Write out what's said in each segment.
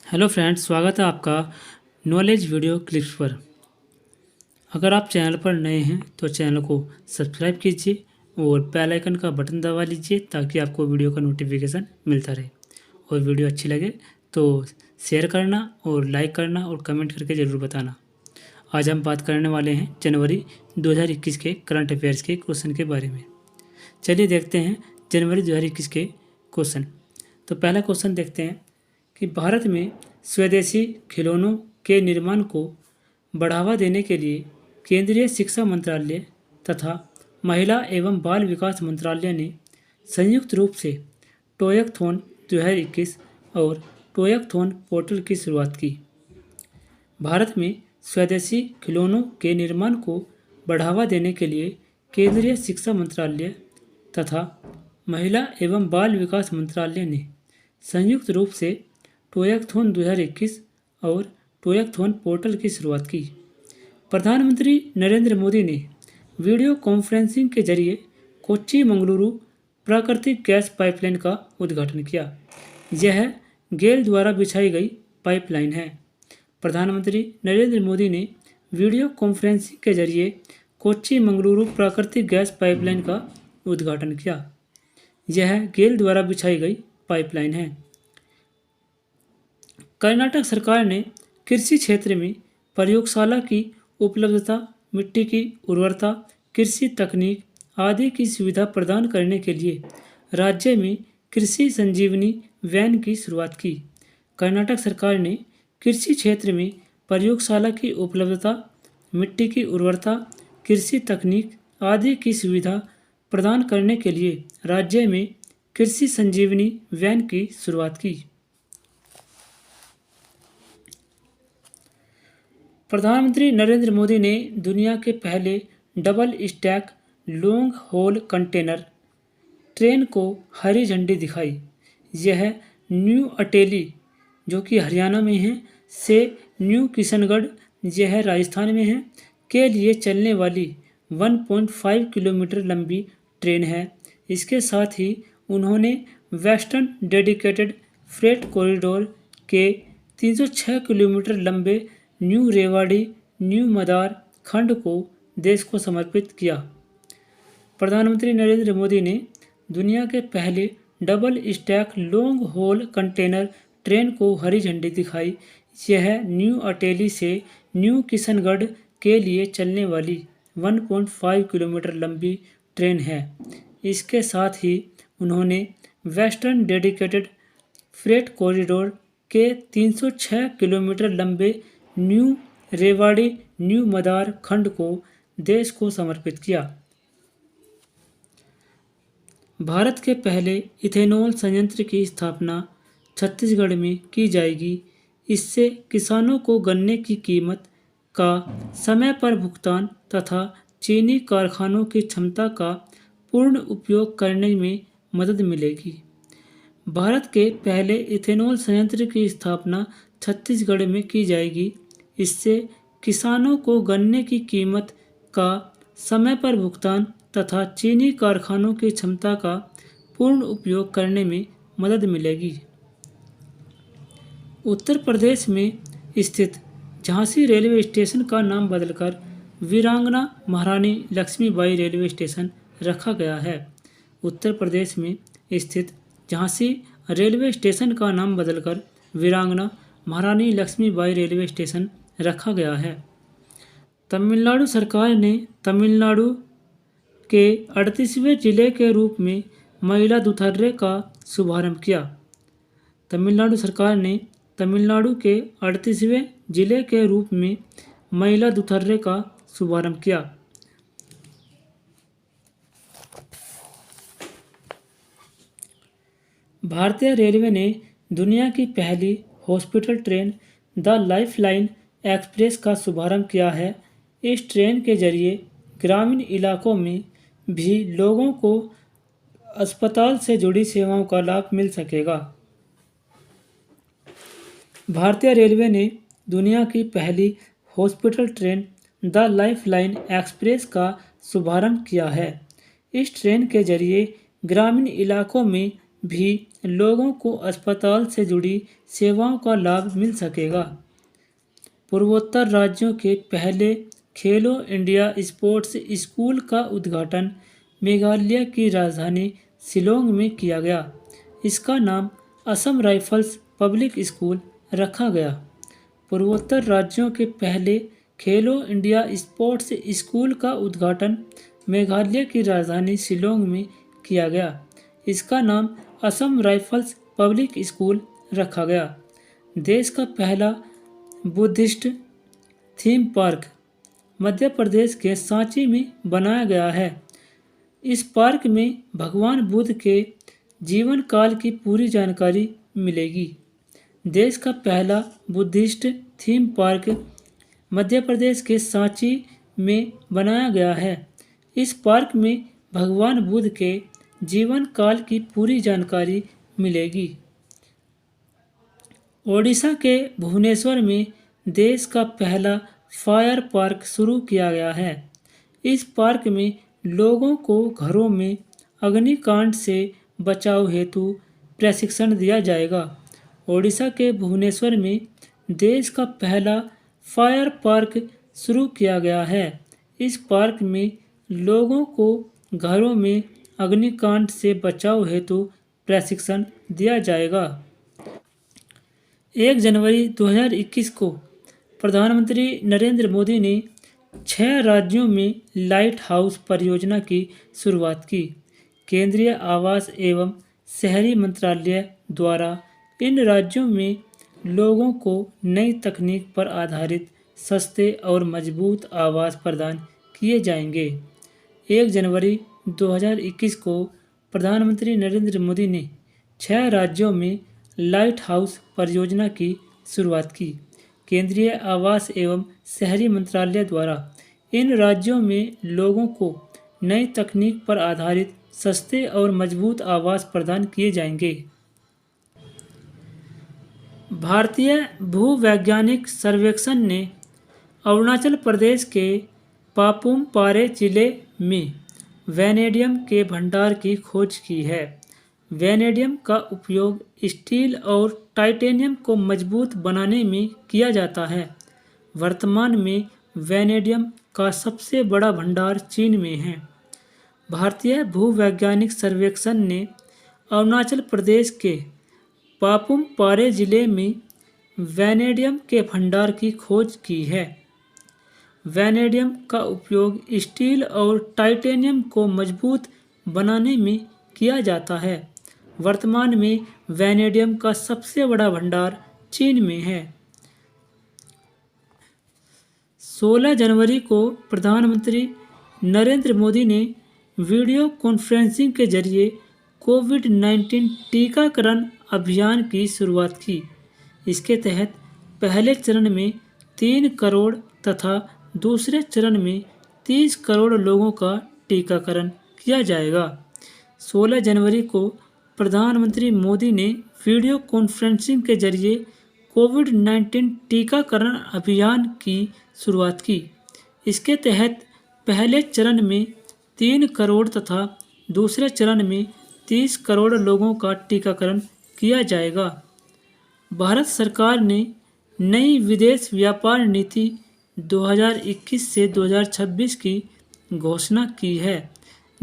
Hello friends, स्वागत है आपका नॉलेज वीडियो क्लिप्स पर। अगर आप चैनल पर नए हैं तो चैनल को सब्सक्राइब कीजिए और बेल आइकन का बटन दबा लीजिए ताकि आपको वीडियो का नोटिफिकेशन मिलता रहे। और वीडियो अच्छी लगे तो शेयर करना और लाइक करना और कमेंट करके ज़रूर बताना। आज हम बात करने वाले हैं जनवरी 2021 के करंट अफेयर्स के क्वेश्चन के बारे में। चलिए देखते हैं जनवरी 2021 के क्वेश्चन। तो पहला क्वेश्चन देखते हैं कि भारत में स्वदेशी खिलौनों के निर्माण को बढ़ावा देने के लिए केंद्रीय शिक्षा मंत्रालय तथा महिला एवं बाल विकास मंत्रालय ने संयुक्त रूप से टॉयकथॉन 2021 और टॉयकथॉन पोर्टल की शुरुआत की। भारत में स्वदेशी खिलौनों के निर्माण को बढ़ावा देने के लिए केंद्रीय शिक्षा मंत्रालय तथा महिला एवं बाल विकास मंत्रालय ने संयुक्त रूप से टॉयकथॉन 2021 और टॉयकथॉन पोर्टल की शुरुआत की। प्रधानमंत्री नरेंद्र मोदी ने वीडियो कॉन्फ्रेंसिंग के जरिए कोच्चि मंगलुरु प्राकृतिक गैस पाइपलाइन का उद्घाटन किया। यह गेल द्वारा बिछाई गई पाइपलाइन है। प्रधानमंत्री नरेंद्र मोदी ने वीडियो कॉन्फ्रेंसिंग के जरिए कोच्चि मंगलुरु प्राकृतिक गैस पाइपलाइन का उद्घाटन किया। यह गेल द्वारा बिछाई गई पाइपलाइन है। कर्नाटक सरकार ने कृषि क्षेत्र में प्रयोगशाला की उपलब्धता, मिट्टी की उर्वरता, कृषि तकनीक आदि की सुविधा प्रदान करने के लिए राज्य में कृषि संजीवनी वैन की शुरुआत की। कर्नाटक सरकार ने कृषि क्षेत्र में प्रयोगशाला की उपलब्धता, मिट्टी की उर्वरता, कृषि तकनीक आदि की सुविधा प्रदान करने के लिए राज्य में कृषि संजीवनी वैन की शुरुआत की। प्रधानमंत्री नरेंद्र मोदी ने दुनिया के पहले double stack long haul container train को हरी झंडी दिखाई। यह न्यू अटेली, जो कि हरियाणा में है, से न्यू किशनगढ़, यह राजस्थान में है, के लिए चलने वाली 1.5 किलोमीटर लंबी ट्रेन है। इसके साथ ही उन्होंने वेस्टर्न डेडिकेटेड फ्रेट कॉरिडोर के 306 किलोमीटर लंबे न्यू रेवाड़ी न्यू मदार खंड को देश को समर्पित किया। प्रधानमंत्री नरेंद्र मोदी ने दुनिया के पहले double stack long haul container train को हरी झंडी दिखाई। यह न्यू अटेली से न्यू किशनगढ़ के लिए चलने वाली 1.5 किलोमीटर लंबी ट्रेन है। इसके साथ ही उन्होंने वेस्टर्न डेडिकेटेड फ्रेट कॉरिडोर के 306 किलोमीटर लंबे न्यू रेवाड़ी न्यू मदार खंड को देश को समर्पित किया। भारत के पहले इथेनॉल संयंत्र की स्थापना छत्तीसगढ़ में की जाएगी। इससे किसानों को गन्ने की कीमत का समय पर भुगतान तथा चीनी कारखानों की क्षमता का पूर्ण उपयोग करने में मदद मिलेगी। भारत के पहले इथेनॉल संयंत्र की स्थापना छत्तीसगढ़ में की जाएगी। इससे किसानों को गन्ने की कीमत का समय पर भुगतान तथा चीनी कारखानों की क्षमता का पूर्ण उपयोग करने में मदद मिलेगी। उत्तर प्रदेश में स्थित झांसी रेलवे स्टेशन का नाम बदलकर वीरांगना महारानी लक्ष्मीबाई रेलवे स्टेशन रखा गया है। उत्तर प्रदेश में स्थित झांसी रेलवे स्टेशन का नाम बदलकर वीरांगना महारानी लक्ष्मीबाई रेलवे स्टेशन रखा गया है। तमिलनाडु सरकार ने तमिलनाडु के 38वें जिले के रूप में महिला दुथर्रे का शुभारंभ किया। तमिलनाडु सरकार ने तमिलनाडु के 38वें जिले के रूप में महिला दुथर्रे का शुभारंभ किया। भारतीय रेलवे ने दुनिया की पहली hospital train the lifeline express का शुभारंभ किया है। इस ट्रेन के जरिए ग्रामीण इलाकों में भी लोगों को अस्पताल से जुड़ी सेवाओं का लाभ मिल सकेगा। भारतीय रेलवे ने दुनिया की पहली hospital train the lifeline express का शुभारंभ किया है। इस ट्रेन के जरिए ग्रामीण इलाकों में भी लोगों को अस्पताल से जुड़ी सेवाओं का लाभ मिल सकेगा। पूर्वोत्तर राज्यों के पहले खेलो इंडिया स्पोर्ट्स स्कूल का उद्घाटन मेघालय की राजधानी शिलोंग में किया गया। इसका नाम असम राइफल्स पब्लिक स्कूल रखा गया। पूर्वोत्तर राज्यों के पहले खेलो इंडिया स्पोर्ट्स स्कूल का उद्घाटन मेघालय की राजधानी शिलोंग में किया गया। इसका नाम असम राइफल्स पब्लिक स्कूल रखा गया। देश का पहला Buddhist theme park Madhya Pradesh के सांची में बनाया गया है। इस पार्क में भगवान बुद्ध के जीवन काल की पूरी जानकारी मिलेगी। देश का पहला Buddhist theme park Madhya Pradesh के सांची में बनाया गया है। इस पार्क में भगवान बुद्ध के जीवन काल की पूरी जानकारी मिलेगी। ओडिशा के भुवनेश्वर में देश का पहला फायर पार्क शुरू किया गया है। इस पार्क में लोगों को घरों में अग्निकांड से बचाव हेतु प्रशिक्षण दिया जाएगा। ओडिशा के भुवनेश्वर में देश का पहला फायर पार्क शुरू किया गया है। इस पार्क में लोगों को घरों में अग्निकांड से बचाव हेतु प्रशिक्षण दिया जाएगा। 1 जनवरी 2021 को प्रधानमंत्री नरेंद्र मोदी ने 6 राज्यों में लाइट हाउस परियोजना की शुरुआत की। केंद्रीय आवास एवं शहरी मंत्रालय द्वारा इन राज्यों में लोगों को नई तकनीक पर आधारित सस्ते और मजबूत आवास प्रदान किए जाएंगे। 1 जनवरी 2021 को प्रधानमंत्री नरेंद्र मोदी ने 6 राज्यों में लाइट हाउस परियोजना की शुरुआत की। केंद्रीय आवास एवं शहरी मंत्रालय द्वारा इन राज्यों में लोगों को नई तकनीक पर आधारित सस्ते और मजबूत आवास प्रदान किए जाएंगे। भारतीय भूवैज्ञानिक सर्वेक्षण ने अरुणाचल प्रदेश के पापुम पारे जिले में वैनेडियम के भंडार की खोज की है। वैनेडियम का उपयोग स्टील और टाइटेनियम को मजबूत बनाने में किया जाता है। वर्तमान में वैनेडियम का सबसे बड़ा भंडार चीन में है। भारतीय भूवैज्ञानिक सर्वेक्षण ने अरुणाचल प्रदेश के पापुम पारे जिले में वैनेडियम के भंडार की खोज की है। वैनेडियम का उपयोग स्टील और टाइटेनियम को मजबूत बनाने में किया जाता है। वर्तमान में वैनेडियम का सबसे बड़ा भंडार चीन में है। 16 जनवरी को प्रधानमंत्री नरेंद्र मोदी ने वीडियो कॉन्फ्रेंसिंग के जरिए कोविड-19 टीकाकरण अभियान की शुरुआत की। इसके तहत पहले चरण में 3 करोड़ तथा दूसरे चरण में 30 करोड़ लोगों का टीकाकरण किया जाएगा। 16 जनवरी को प्रधानमंत्री मोदी ने वीडियो कॉन्फ्रेंसिंग के जरिए कोविड-19 टीकाकरण अभियान की शुरुआत की। इसके तहत पहले चरण में 3 करोड़ तथा दूसरे चरण में 30 करोड़ लोगों का टीकाकरण किया जाएगा। भारत सरकार ने नई विदेश व्यापार नीति 2021 से 2026 की घोषणा की है,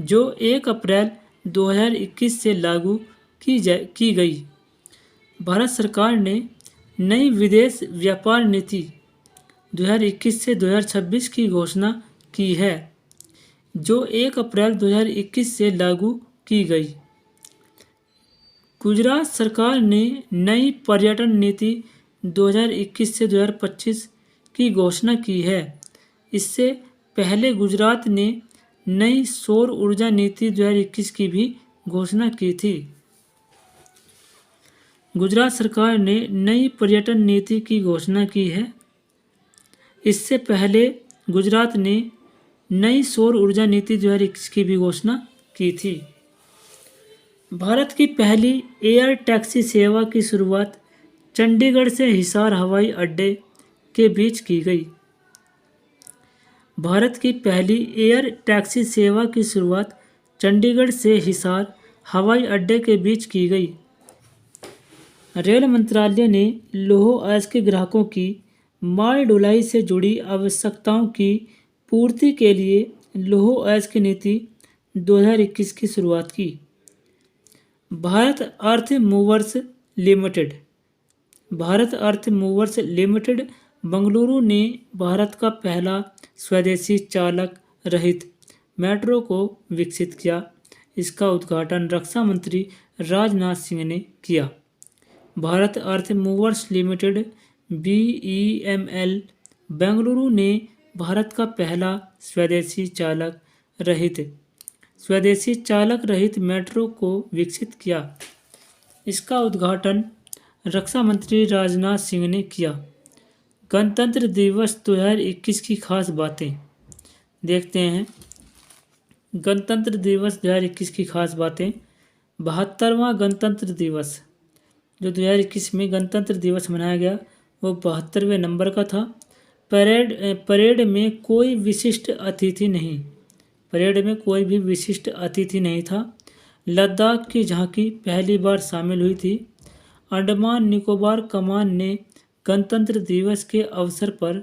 जो 1 अप्रैल 2021 से लागू की गई। भारत सरकार ने नई विदेश व्यापार नीति 2021 से 2026 की घोषणा की है, जो 1 अप्रैल 2021 से लागू की गई। गुजरात सरकार ने नई पर्यटन नीति 2021 से 2025 की घोषणा की है। इससे पहले गुजरात ने नई सौर ऊर्जा नीति 2021 की भी घोषणा की थी। गुजरात सरकार ने नई पर्यटन नीति की घोषणा की है। इससे पहले गुजरात ने नई सौर ऊर्जा नीति 2021 की भी घोषणा की थी। भारत की पहली एयर टैक्सी सेवा की शुरुआत चंडीगढ़ से हिसार हवाई अड्डे के बीच की गई। भारत की पहली एयर टैक्सी सेवा की शुरुआत चंडीगढ़ से हिसार हवाई अड्डे के बीच की गई। रेल मंत्रालय ने लौह अयस्क के ग्राहकों की माल ढुलाई से जुड़ी आवश्यकताओं की पूर्ति के लिए लौह अयस्क नीति 2021 की शुरुआत की। भारत अर्थ मूवर्स लिमिटेड भारत अर्थ मूवर्स लिमिटेड बंगलुरु ने भारत का पहला स्वदेशी चालक रहित मेट्रो को विकसित किया। इसका उद्घाटन रक्षा मंत्री राजनाथ सिंह ने किया। भारत अर्थ मूवर्स लिमिटेड BEML बेंगलुरु ने भारत का पहला स्वदेशी चालक रहित मेट्रो को विकसित किया। इसका उद्घाटन रक्षा मंत्री राजनाथ सिंह ने किया। गणतंत्र दिवस 2021 की खास बातें देखते हैं। गणतंत्र दिवस 2021 की खास बातें। 72वां गणतंत्र दिवस जो 2021 में गणतंत्र दिवस मनाया गया वो 72वें नंबर का था। परेड में कोई भी विशिष्ट अतिथि नहीं था। लद्दाख की झांकी पहली बार शामिल हुई थी। अंडमान निकोबार कमान ने गणतंत्र दिवस के अवसर पर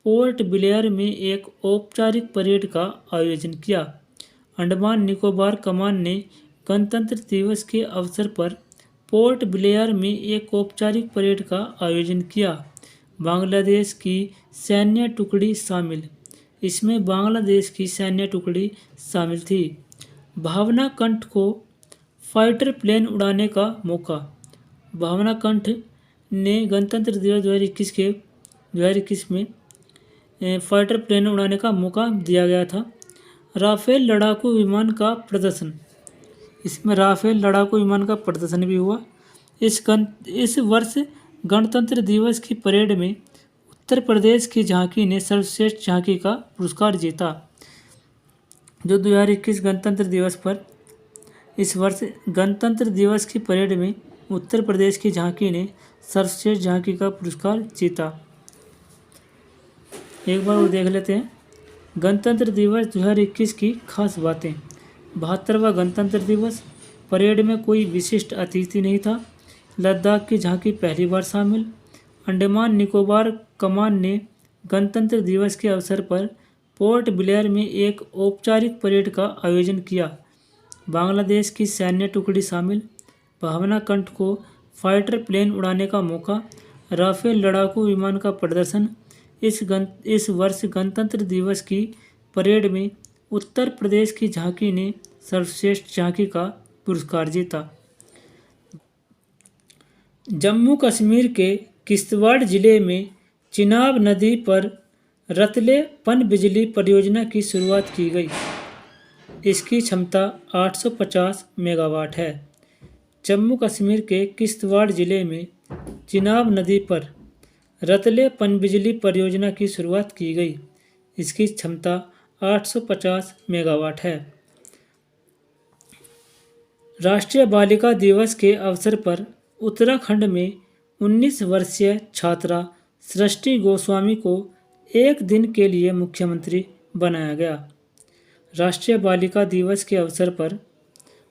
पोर्ट ब्लेयर में एक औपचारिक परेड का आयोजन किया। अंडमान निकोबार कमान ने गणतंत्र दिवस के अवसर पर पोर्ट ब्लेयर में एक औपचारिक परेड का आयोजन किया। बांग्लादेश की सैन्य टुकड़ी शामिल। इसमें बांग्लादेश की सैन्य टुकड़ी शामिल थी। भावना कंठ को फाइटर प्लेन उड़ाने का मौका। भावना कंठ ने गणतंत्र दिवस 2021 में फाइटर प्लेन उड़ाने का मौका दिया गया था। राफेल लड़ाकू विमान का प्रदर्शन। इसमें राफेल लड़ाकू विमान का प्रदर्शन भी हुआ। इस वर्ष गणतंत्र दिवस की परेड में उत्तर प्रदेश की झांकी ने सर्वश्रेष्ठ झांकी का पुरस्कार जीता। जो 2021 गणतंत्र दिवस पर इस वर्ष गणतंत्र दिवस की परेड में उत्तर प्रदेश की झांकी ने सर्वश्रेष्ठ झांकी का पुरस्कार जीता। एक बार वो देख लेते हैं। गणतंत्र दिवस 2021 की खास बातें। 72वां गणतंत्र दिवस। परेड में कोई विशिष्ट अतिथि नहीं था। लद्दाख की झांकी पहली बार शामिल। अंडमान निकोबार कमान ने गणतंत्र दिवस के अवसर पर पोर्ट ब्लेयर में एक औपचारिक परेड का आयोजन किया। बांग्लादेश की सैन्य टुकड़ी शामिल। भावना कंठ को फाइटर प्लेन उड़ाने का मौका। राफेल लड़ाकू विमान का प्रदर्शन। इस वर्ष गणतंत्र दिवस की परेड में उत्तर प्रदेश की झांकी ने सर्वश्रेष्ठ झांकी का पुरस्कार जीता। जम्मू कश्मीर के किश्तवाड़ जिले में चिनाब नदी पर रतले पनबिजली परियोजना की शुरुआत की गई। इसकी क्षमता 850 मेगावाट है। जम्मू कश्मीर के किश्तवाड़ जिले में चिनाब नदी पर रतले पनबिजली परियोजना की शुरुआत की गई। इसकी क्षमता 850 मेगावाट है। राष्ट्रीय बालिका दिवस के अवसर पर उत्तराखंड में 19 वर्षीय छात्रा सृष्टि गोस्वामी को एक दिन के लिए मुख्यमंत्री बनाया गया। राष्ट्रीय बालिका दिवस के अवसर पर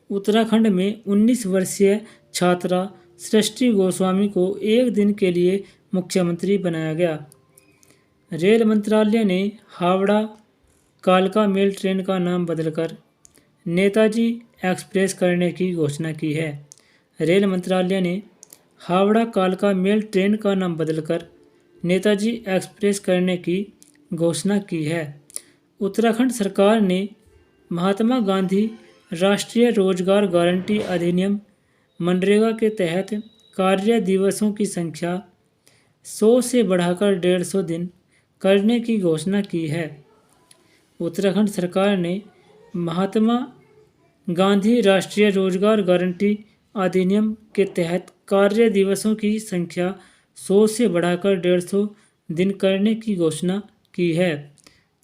उत्तराखंड में 19 वर्षीय छात्रा सृष्टि गोस्वामी को एक दिन के लिए मुख्यमंत्री बनाया गया। रेल मंत्रालय ने हावड़ा कालका मेल ट्रेन का नाम बदलकर नेताजी एक्सप्रेस करने की घोषणा की है। रेल मंत्रालय ने हावड़ा कालका मेल ट्रेन का नाम बदलकर नेताजी एक्सप्रेस करने की घोषणा की है। उत्तराखंड सरकार ने महात्मा गांधी राष्ट्रीय रोजगार गारंटी अधिनियम मनरेगा के तहत कार्य दिवसों की संख्या 100 से बढ़ाकर 150 दिन करने की घोषणा की है। उत्तराखंड सरकार ने महात्मा गांधी राष्ट्रीय रोजगार गारंटी अधिनियम के तहत कार्य दिवसों की संख्या 100 से बढ़ाकर 150 दिन करने की घोषणा की है।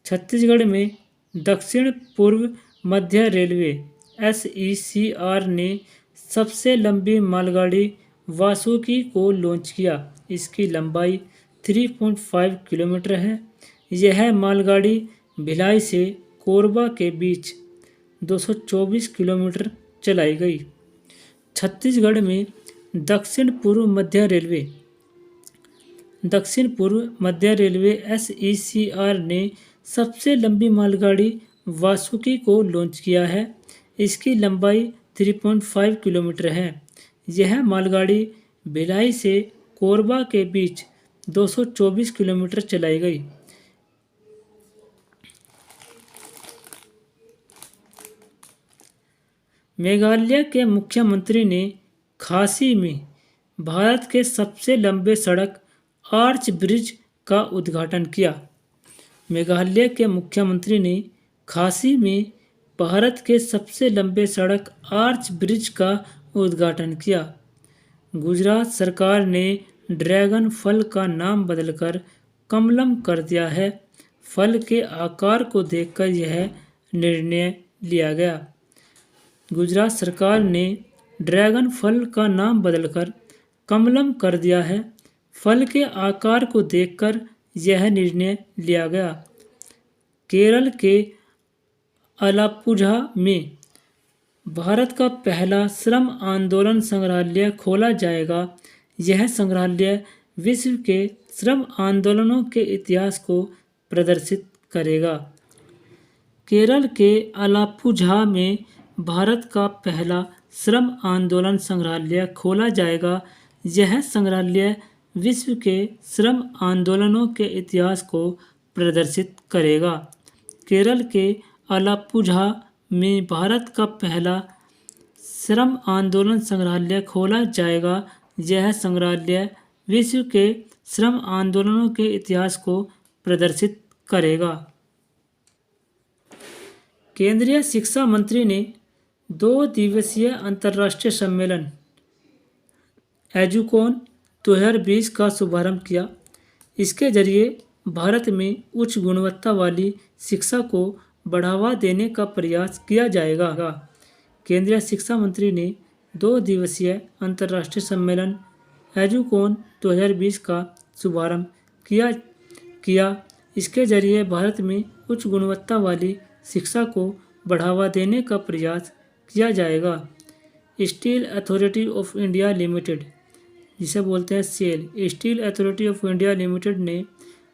छत्तीसगढ़ में दक्षिण पूर्व मध्य रेलवे SECR ने सबसे लंबी मालगाड़ी वासुकी को लॉन्च किया। इसकी लंबाई 3.5 किलोमीटर है। यह मालगाड़ी भिलाई से कोरबा के बीच 224 किलोमीटर चलाई गई। छत्तीसगढ़ में दक्षिण पूर्व मध्य रेलवे SECR ने सबसे लंबी मालगाड़ी वासुकी को लॉन्च किया है। इसकी लंबाई 3.5 किलोमीटर है। यह मालगाड़ी भिलाई से कोरबा के बीच 224 किलोमीटर चलाई गई। मेघालय के मुख्यमंत्री ने खासी में भारत के सबसे लंबे सड़क आर्च ब्रिज का उद्घाटन किया। मेघालय के मुख्यमंत्री ने खासी में भारत के सबसे लंबे सड़क आर्च ब्रिज का उद्घाटन किया। गुजरात सरकार ने ड्रैगन फल का नाम बदलकर कमलम कर दिया है। फल के आकार को देखकर यह निर्णय लिया गया। गुजरात सरकार ने ड्रैगन फल का नाम बदलकर कमलम कर दिया है। फल के आकार को देखकर यह निर्णय लिया गया। केरल के आलप्पुझा में भारत का पहला श्रम आंदोलन संग्रहालय खोला जाएगा। यह संग्रहालय विश्व के श्रम आंदोलनों के इतिहास को प्रदर्शित करेगा। केरल के आलप्पुझा में भारत का पहला श्रम आंदोलन संग्रहालय खोला जाएगा। यह संग्रहालय विश्व के श्रम आंदोलनों के इतिहास को प्रदर्शित करेगा। केरल के आलप्पुझा में भारत का पहला श्रम आंदोलन संग्रहालय खोला जाएगा। यह संग्रहालय विश्व के श्रम आंदोलनों के इतिहास को प्रदर्शित करेगा। केंद्रीय शिक्षा मंत्री ने 2 दिवसीय अंतर्राष्ट्रीय सम्मेलन एजुकॉन 2020 का शुभारंभ किया। इसके जरिए भारत में उच्च गुणवत्ता वाली शिक्षा को बढ़ावा देने का प्रयास किया जाएगा। केंद्रीय शिक्षा मंत्री ने 2 दिवसीय अंतर्राष्ट्रीय सम्मेलन एजुकॉन 2020 का शुभारंभ किया। इसके जरिए भारत में उच्च गुणवत्ता वाली शिक्षा को बढ़ावा देने का प्रयास किया जाएगा। Steel Authority of India Limited, जिसे बोलते हैं SAIL, Steel Authority of India Limited ने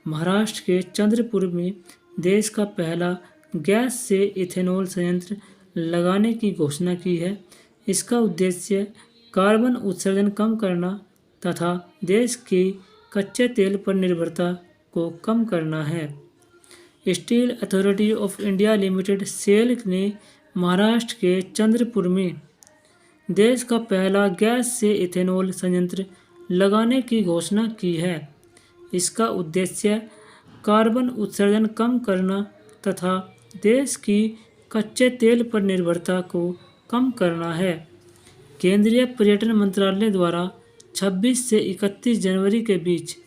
महाराष्ट्र के चंद्रपुर में देश का पहला गैस से इथेनॉल संयंत्र लगाने की घोषणा की है। इसका उद्देश्य कार्बन उत्सर्जन कम करना तथा देश की कच्चे तेल पर निर्भरता को कम करना है। Steel Authority of India Limited SAIL ने महाराष्ट्र के चंद्रपुर में देश का पहला गैस से इथेनॉल संयंत्र लगाने की घोषणा की है। इसका उद्देश्य कार्बन उत्सर्जन कम करना तथा देश की कच्चे तेल पर निर्भरता को कम करना है। केंद्रीय पर्यटन मंत्रालय द्वारा 26 से 31 जनवरी के बीच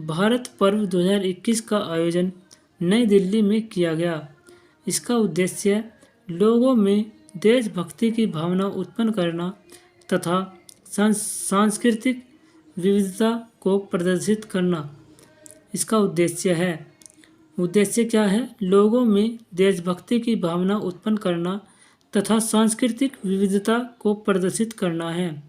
भारत पर्व 2021 का आयोजन नई दिल्ली में किया गया। इसका उद्देश्य लोगों में देशभक्ति की भावना उत्पन्न करना तथा सांस्कृतिक विविधता को प्रदर्शित करना इसका उद्देश्य है। उद्देश्य क्या है? लोगों में देशभक्ति की भावना उत्पन्न करना तथा सांस्कृतिक विविधता को प्रदर्शित करना है।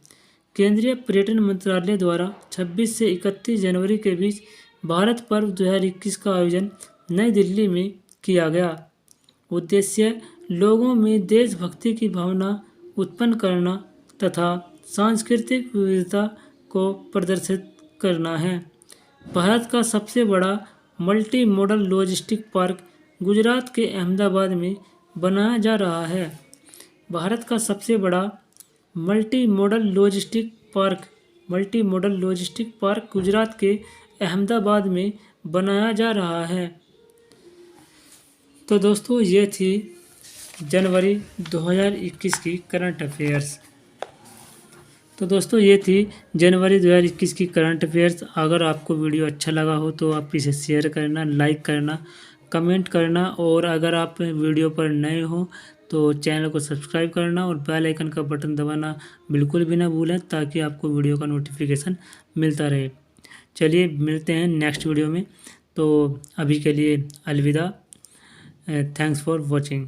केंद्रीय पर्यटन मंत्रालय द्वारा 26 से 31 जनवरी के बीच भारत पर्व 2021 का आयोजन नई दिल्ली में किया गया। उद्देश्य लोगों में देशभक्ति की भावना उत्पन्न करना तथा सांस्कृतिक विविधता को प्रदर्शित करना है। भारत का सबसे बड़ा multi modal logistic park Gujarat के अहमदाबाद में बनाया जा रहा है। भारत का सबसे बड़ा multi modal logistic park Gujarat के अहमदाबाद में बनाया जा रहा है। तो दोस्तों, ये थी जनवरी 2021 की करंट अफेयर्स। जनवरी 2021 की करंट अफेयर्स। अगर आपको वीडियो अच्छा लगा हो तो आप इसे शेयर करना, लाइक करना, कमेंट करना और अगर आप वीडियो पर नए हो तो चैनल को सब्सक्राइब करना और बेल आइकन का बटन दबाना बिल्कुल भी ना भूलें ताकि आपको वीडियो का नोटिफिकेशन मिलता रहे। चलिए मिलते हैं नेक्स्ट वीडियो में। तो अभी के लिए अलविदा। Thanks for watching.